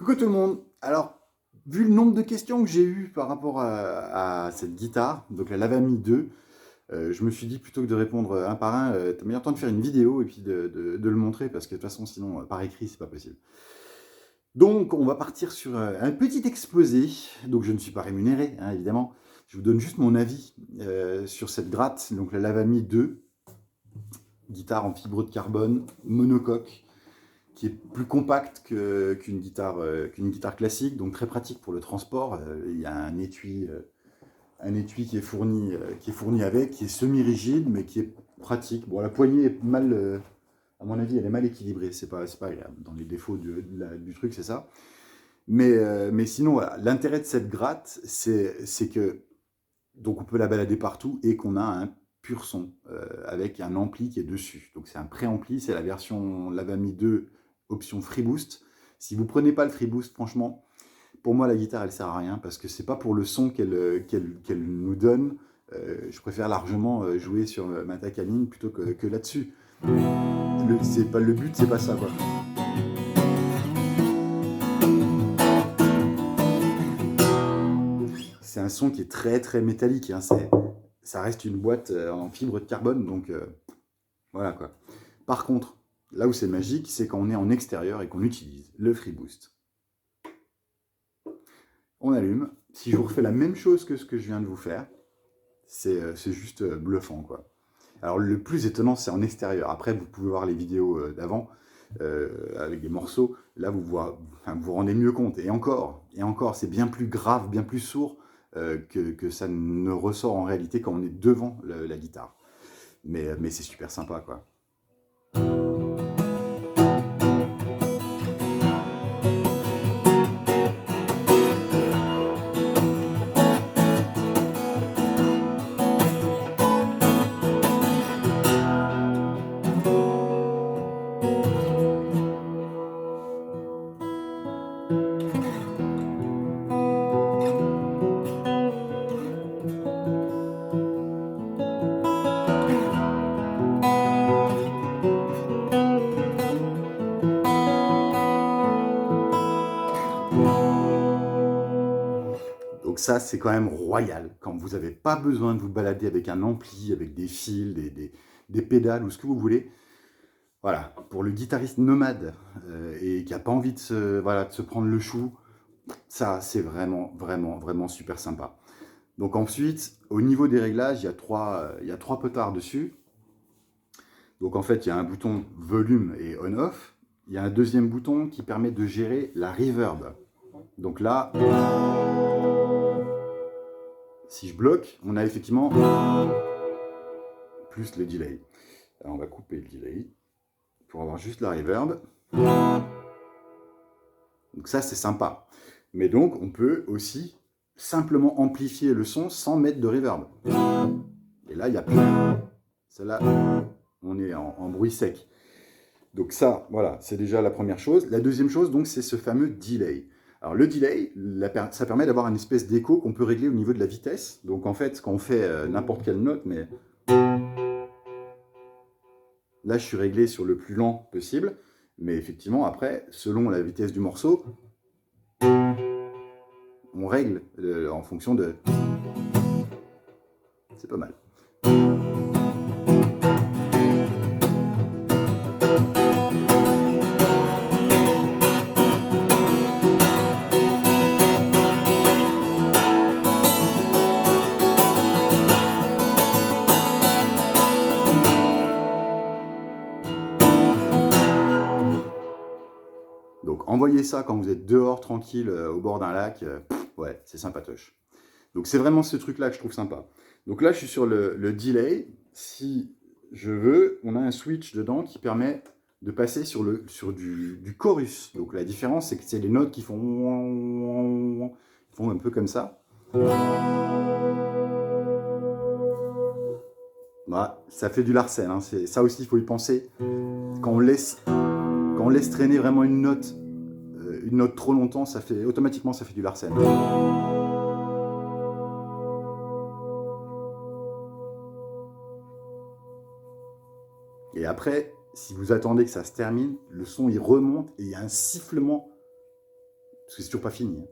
Coucou tout le monde. Alors, vu le nombre de questions que j'ai eues par rapport à cette guitare, donc la Lavami 2, je me suis dit plutôt que de répondre un par un, t'as meilleur temps de faire une vidéo et puis de le montrer parce que de toute façon, sinon, par écrit, c'est pas possible. Donc, on va partir sur un petit exposé. Donc, je ne suis pas rémunéré, hein, évidemment. Je vous donne juste mon avis sur cette gratte, donc la Lavami 2, guitare en fibre de carbone, monocoque, qui est plus compacte qu'une guitare classique, donc très pratique pour le transport. Il y a un étui qui est fourni avec, qui est semi-rigide, mais qui est pratique. Bon, la poignée est mal, à mon avis, elle est mal équilibrée, c'est pas agréable. Dans les défauts du truc, c'est ça. Mais sinon, voilà, l'intérêt de cette gratte, c'est que donc on peut la balader partout et qu'on a un pur son avec un ampli qui est dessus. Donc c'est un préampli, c'est la version Lavami 2 option FreeBoost. Si vous prenez pas le FreeBoost, franchement, pour moi la guitare elle sert à rien parce que c'est pas pour le son qu'elle nous donne. Je préfère largement jouer sur ma Takamine plutôt que là-dessus. Le but, c'est pas ça quoi. C'est un son qui est très très métallique. Hein. Ça reste une boîte en fibre de carbone, donc voilà quoi. Par contre, là où c'est magique, c'est quand on est en extérieur et qu'on utilise le FreeBoost. On allume. Si je vous refais la même chose que ce que je viens de vous faire, c'est juste bluffant quoi. Alors le plus étonnant, c'est en extérieur. Après, vous pouvez voir les vidéos d'avant avec des morceaux. Là, vous rendez mieux compte. Et encore, c'est bien plus grave, bien plus sourd que ça ne ressort en réalité quand on est devant la guitare. Mais c'est super sympa, quoi. Donc ça, c'est quand même royal, quand vous n'avez pas besoin de vous balader avec un ampli, avec des fils, des pédales ou ce que vous voulez. Voilà, pour le guitariste nomade et qui n'a pas envie de se prendre le chou, ça, c'est vraiment, vraiment, vraiment super sympa. Donc ensuite, au niveau des réglages, il y a trois potards dessus. Donc en fait, il y a un bouton volume et on-off. Il y a un deuxième bouton qui permet de gérer la reverb. Donc là, si je bloque, on a effectivement plus le delay. Alors on va couper le delay pour avoir juste la reverb. Donc ça, c'est sympa. Mais donc, on peut aussi simplement amplifier le son sans mettre de reverb. Et là, il n'y a plus. Celle-là, on est en bruit sec. Donc ça, voilà, c'est déjà la première chose. La deuxième chose, donc, c'est ce fameux delay. Alors le delay, ça permet d'avoir une espèce d'écho qu'on peut régler au niveau de la vitesse. Donc en fait, quand on fait n'importe quelle note, mais là, je suis réglé sur le plus lent possible. Mais effectivement, après, selon la vitesse du morceau, on règle en fonction de... C'est pas mal. Donc envoyez ça quand vous êtes dehors, tranquille, au bord d'un lac. Ouais, c'est sympatoche. Donc c'est vraiment ce truc-là que je trouve sympa. Donc là, je suis sur le delay. Si je veux, on a un switch dedans qui permet de passer sur du chorus. Donc la différence, c'est que c'est les notes qui font un peu comme ça. Voilà, ça fait du Larsen. Hein. Ça aussi, il faut y penser. Quand on laisse traîner vraiment une note trop longtemps, automatiquement, ça fait du Larsen. Et après, si vous attendez que ça se termine, le son il remonte et il y a un sifflement parce que c'est toujours pas fini. Hein.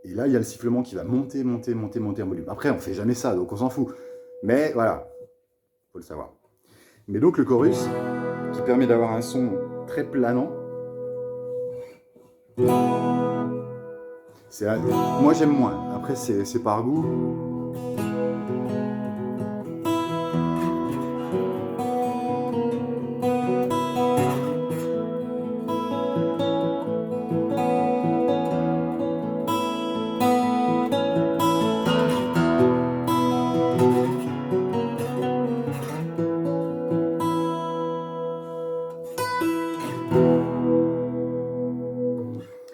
Et là, il y a le sifflement qui va monter, monter, monter, monter en volume. Après, on fait jamais ça, donc on s'en fout. Mais voilà, faut le savoir. Mais donc le chorus, qui permet d'avoir un son très planant, moi j'aime moins. Après, c'est par goût.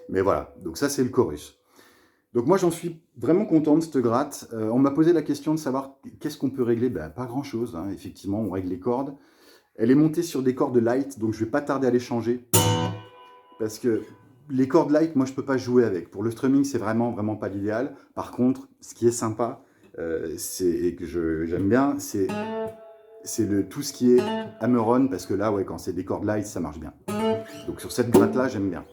Mais voilà, donc ça c'est le chorus. Donc moi j'en suis vraiment content de cette gratte. On m'a posé la question de savoir qu'est-ce qu'on peut régler. Ben, pas grand chose, hein. Effectivement on règle les cordes. Elle est montée sur des cordes light, donc je vais pas tarder à les changer. Parce que les cordes light, moi je peux pas jouer avec. Pour le strumming c'est vraiment vraiment pas l'idéal. Par contre, ce qui est sympa, et que j'aime bien, c'est tout ce qui est hammer-on, parce que là ouais, quand c'est des cordes light ça marche bien. Donc sur cette gratte là j'aime bien.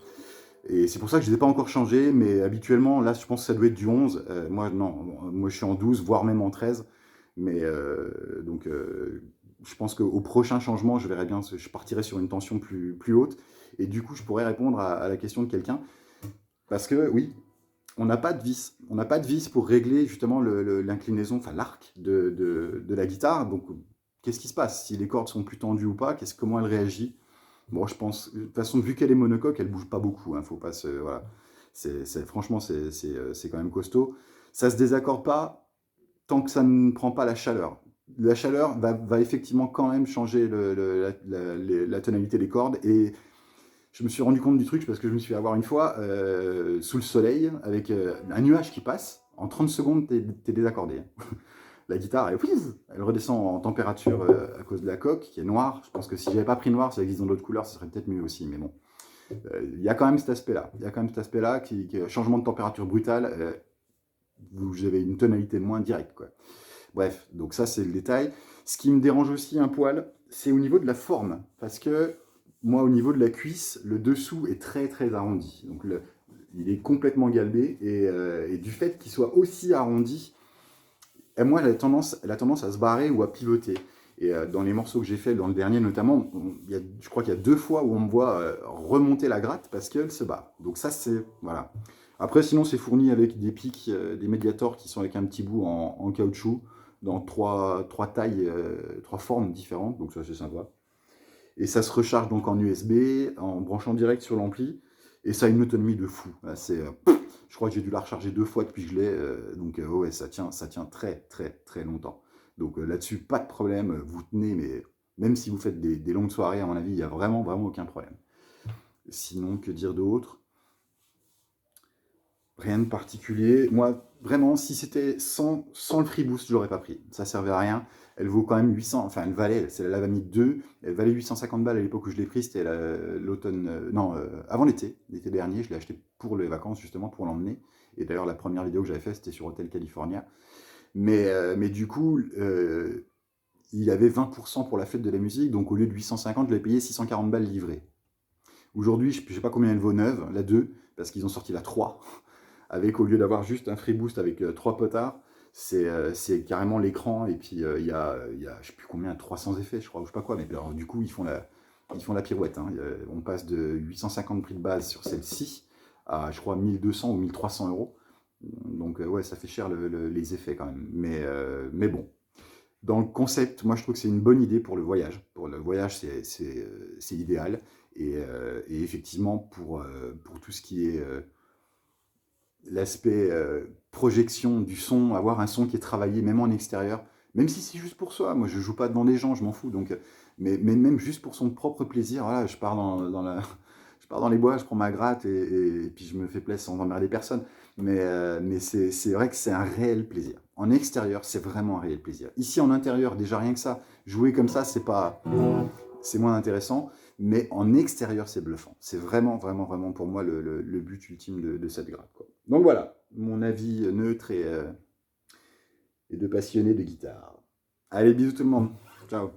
Et c'est pour ça que je ne les ai pas encore changés, mais habituellement, là, je pense que ça doit être du 11. Moi, non, moi, je suis en 12, voire même en 13. Mais donc, je pense qu'au prochain changement, je verrai bien, je partirai sur une tension plus haute. Et du coup, je pourrais répondre à la question de quelqu'un. Parce que, oui, on n'a pas de vis. On n'a pas de vis pour régler justement l'inclinaison, enfin l'arc de la guitare. Donc, qu'est-ce qui se passe? Si les cordes sont plus tendues ou pas, comment elle réagit? Bon, je pense, de toute façon, vu qu'elle est monocoque, elle bouge pas beaucoup. Hein, faut pas se, voilà. Franchement, c'est quand même costaud. Ça se désaccorde pas tant que ça ne prend pas la chaleur. La chaleur va effectivement quand même changer la tonalité des cordes. Et je me suis rendu compte du truc parce que je me suis fait avoir une fois sous le soleil avec un nuage qui passe. En 30 secondes, t'es désaccordé. La guitare, elle redescend en température à cause de la coque qui est noire. Je pense que si j'avais pas pris noir, ça existe dans d'autres couleurs, ce serait peut-être mieux aussi. Mais bon, il y a quand même cet aspect-là. Il y a quand même cet aspect-là qui changement de température brutal. Vous avez une tonalité moins directe, quoi. Bref, donc ça c'est le détail. Ce qui me dérange aussi un poil, c'est au niveau de la forme, parce que moi au niveau de la cuisse, le dessous est très très arrondi. Donc il est complètement galbé et du fait qu'il soit aussi arrondi. Et moi, elle a tendance à se barrer ou à pivoter. Et dans les morceaux que j'ai fait, dans le dernier notamment, je crois qu'il y a 2 fois où on me voit remonter la gratte parce qu'elle se barre. Donc ça, c'est... Voilà. Après, sinon, c'est fourni avec des pics, des médiators qui sont avec un petit bout en caoutchouc, dans trois tailles, 3 formes différentes. Donc ça, c'est sympa. Et ça se recharge donc en USB, en branchant direct sur l'ampli. Et ça a une autonomie de fou. Je crois que j'ai dû la recharger 2 fois depuis que je l'ai. Donc ouais, ça tient très très très longtemps. Donc là-dessus, pas de problème. Vous tenez, mais même si vous faites des longues soirées, à mon avis, il n'y a vraiment vraiment aucun problème. Sinon, que dire d'autre? Rien de particulier. Moi, vraiment, si c'était sans le freeboost, je l'aurais pas pris. Ça servait à rien. Elle vaut quand même 800, enfin elle valait, c'est la Lavami 2, elle valait 850 balles à l'époque où je l'ai pris, c'était l'automne, non, avant l'été dernier, je l'ai acheté pour les vacances justement, pour l'emmener. Et d'ailleurs la première vidéo que j'avais faite, c'était sur Hotel California. Mais du coup, il y avait 20% pour la fête de la musique, donc au lieu de 850, je l'ai payé 640 balles livrées. Aujourd'hui, je ne sais pas combien elle vaut neuve, la 2, parce qu'ils ont sorti la 3. Avec, au lieu d'avoir juste un freeboost avec 3 potards, c'est carrément l'écran, et puis il y a, je sais plus combien, 300 effets, je crois, ou je sais pas quoi, mais alors, du coup, ils font la pirouette. Hein. On passe de 850 prix de base sur celle-ci à, je crois, 1200 ou 1300 euros. Donc, ouais, ça fait cher les effets quand même. Mais bon, dans le concept, moi, je trouve que c'est une bonne idée pour le voyage. Pour le voyage, c'est idéal. Et effectivement, pour tout ce qui est l'aspect projection du son, avoir un son qui est travaillé même en extérieur, même si c'est juste pour soi. Moi, je joue pas devant des gens, je m'en fous. Donc, mais même juste pour son propre plaisir, voilà, je pars je pars dans les bois, je prends ma gratte et puis je me fais plaisir sans emmerder personne. Mais c'est vrai que c'est un réel plaisir. En extérieur, c'est vraiment un réel plaisir. Ici, en intérieur, déjà rien que ça, jouer comme ça, c'est moins intéressant. Mais en extérieur, c'est bluffant. C'est vraiment, vraiment, vraiment pour moi le but ultime de cette gratte, quoi. Donc voilà, mon avis neutre et de passionné de guitare. Allez, bisous tout le monde. Ciao.